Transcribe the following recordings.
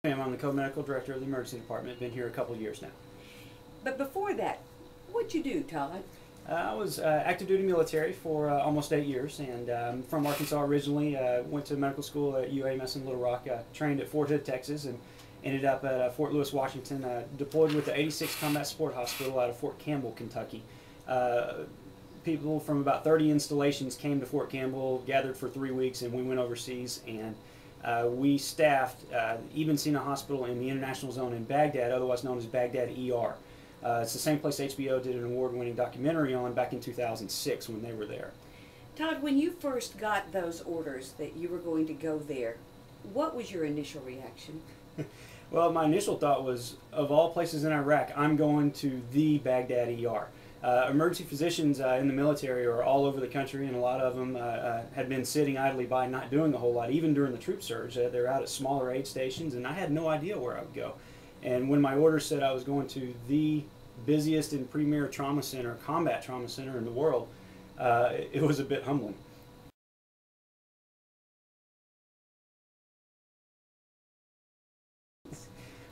I'm the co-medical director of the emergency department. Been here a couple of years now. But before that, what'd you do, Todd? I was active duty military for almost 8 years, and I'm from Arkansas originally. Went to medical school at UAMS in Little Rock. Trained at Fort Hood, Texas, and ended up at Fort Lewis, Washington. Deployed with the 86th Combat Support Hospital out of Fort Campbell, Kentucky. People from about 30 installations came to Fort Campbell, gathered for 3 weeks, and we went overseas. And we staffed Ibn Sina Hospital in the international zone in Baghdad, otherwise known as Baghdad ER. It's the same place HBO did an award-winning documentary on back in 2006 when they were there. Todd, when you first got those orders that you were going to go there, what was your initial reaction? Well, my initial thought was, of all places in Iraq, I'm going to the Baghdad ER. Emergency physicians in the military are all over the country, and a lot of them had been sitting idly by, not doing a whole lot, even during the troop surge. They're out at smaller aid stations, and I had no idea where I would go. And when my order said I was going to the busiest and premier trauma center, combat trauma center in the world, it was a bit humbling.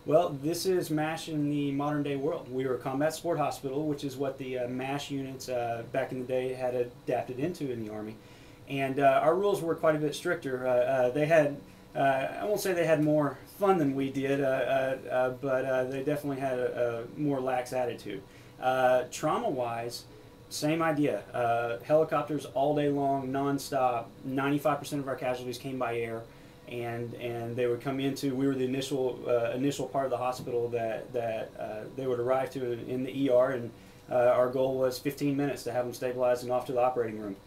Well, this is MASH in the modern day world. We were a combat support hospital, which is what the MASH units back in the day had adapted into in the Army. And our rules were quite a bit stricter. They had, I won't say they had more fun than we did, but they definitely had a more lax attitude. Trauma-wise, same idea. Helicopters all day long, non-stop. 95% of our casualties came by air. And they would come into, we were the initial part of the hospital that they would arrive to in the ER, and our goal was 15 minutes to have them stabilized and off to the operating room.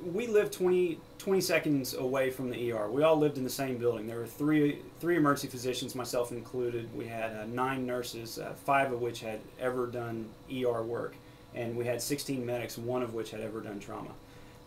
We lived 20 seconds away from the ER. We all lived in the same building. There were three emergency physicians, myself included. We had 9 nurses, 5 of which had ever done ER work. And we had 16 medics, 1 of which had ever done trauma.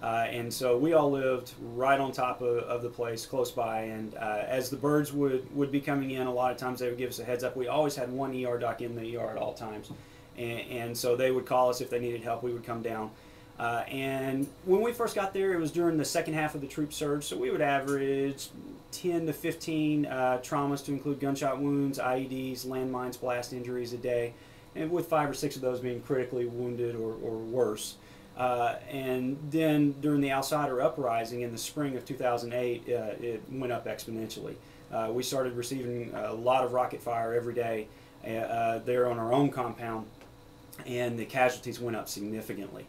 And so we all lived right on top of the place, close by. And as the birds would be coming in, a lot of times they would give us a heads up. We always had 1 ER doc in the ER at all times. And so they would call us if they needed help. We would come down. And when we first got there, it was during the second half of the troop surge, so we would average 10 to 15 traumas, to include gunshot wounds, IEDs, landmines, blast injuries a day, and with 5 or 6 of those being critically wounded or worse. And then during the Al-Sadr uprising in the spring of 2008, it went up exponentially. We started receiving a lot of rocket fire every day there on our own compound, and the casualties went up significantly.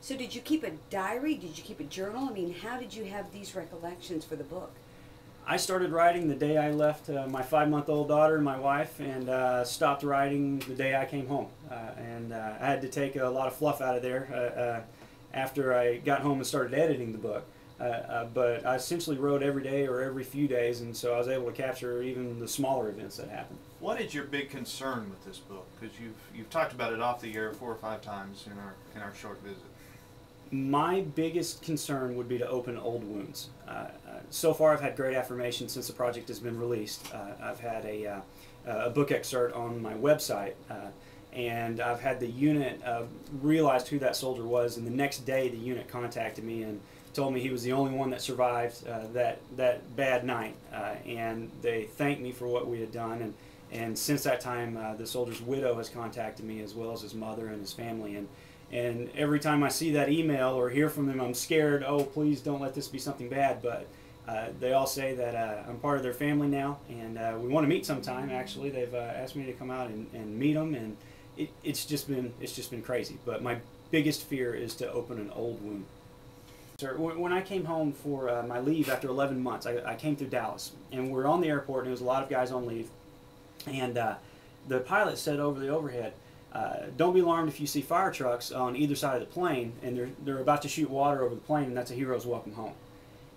So did you keep a diary? Did you keep a journal? I mean, how did you have these recollections for the book? I started writing the day I left my 5-month-old daughter and my wife, and stopped writing the day I came home. And I had to take a lot of fluff out of there after I got home and started editing the book. But I essentially wrote every day or every few days, and so I was able to capture even the smaller events that happened. What is your big concern with this book? Because you've talked about it off the air 4 or 5 times in our short visit. My biggest concern would be to open old wounds. So far I've had great affirmation since the project has been released. I've had a book excerpt on my website, and I've had the unit realized who that soldier was, and the next day the unit contacted me and told me he was the only one that survived that bad night, and they thanked me for what we had done. And since that time the soldier's widow has contacted me, as well as his mother and his family. And every time I see that email or hear from them, I'm scared, oh, please don't let this be something bad. But they all say that I'm part of their family now, and we want to meet sometime, actually. They've asked me to come out and meet them, and it's just been crazy. But my biggest fear is to open an old wound. When I came home for my leave after 11 months, I came through Dallas, and we're on the airport, and there was a lot of guys on leave. And the pilot said over the overhead, don't be alarmed if you see fire trucks on either side of the plane, and they're about to shoot water over the plane, and that's a hero's welcome home.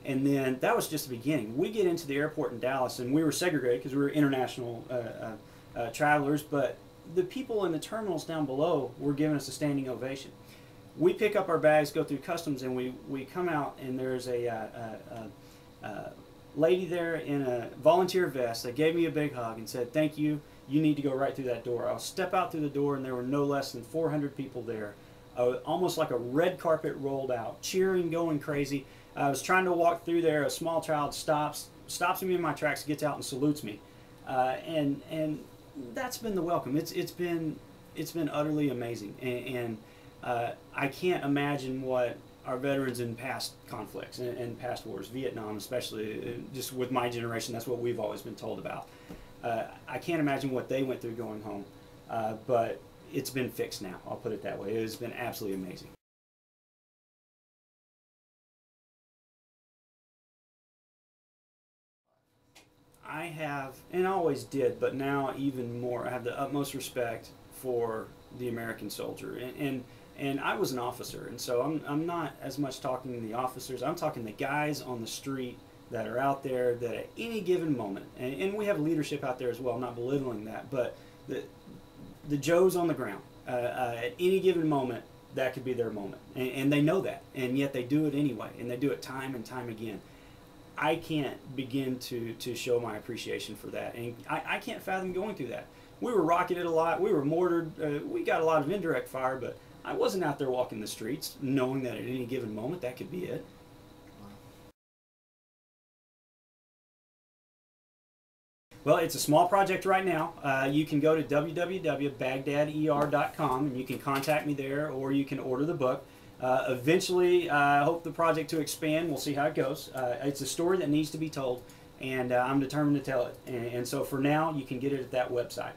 And then that was just the beginning. We get into the airport in Dallas, and we were segregated because we were international travelers, but the people in the terminals down below were giving us a standing ovation. We pick up our bags, go through customs, and we come out, and there's a lady there in a volunteer vest that gave me a big hug and said, "Thank you. You need to go right through that door." I'll step out through the door, and there were no less than 400 people there almost like a red carpet rolled out, cheering, going crazy. I was trying to walk through there. A small child stops me in my tracks, gets out and salutes me, and that's been the welcome. It's been utterly amazing, and I can't imagine what our veterans in past conflicts and past wars, Vietnam especially, just with my generation, that's what we've always been told about. I can't imagine what they went through going home, but it's been fixed now. I'll put it that way. It has been absolutely amazing. I have, and I always did, but now even more, I have the utmost respect for the American soldier. And I was an officer, and so I'm not as much talking to the officers. I'm talking the guys on the street that are out there that at any given moment, and we have leadership out there as well, I'm not belittling that, but the Joes on the ground, at any given moment, that could be their moment. And they know that, and yet they do it anyway, and they do it time and time again. I can't begin to show my appreciation for that, and I can't fathom going through that. We were rocketed a lot, we were mortared, we got a lot of indirect fire, but I wasn't out there walking the streets knowing that at any given moment that could be it. Well, it's a small project right now. You can go to www.baghdadder.com and you can contact me there, or you can order the book. Eventually, I hope the project to expand. We'll see how it goes. It's a story that needs to be told, and I'm determined to tell it. And so for now, you can get it at that website.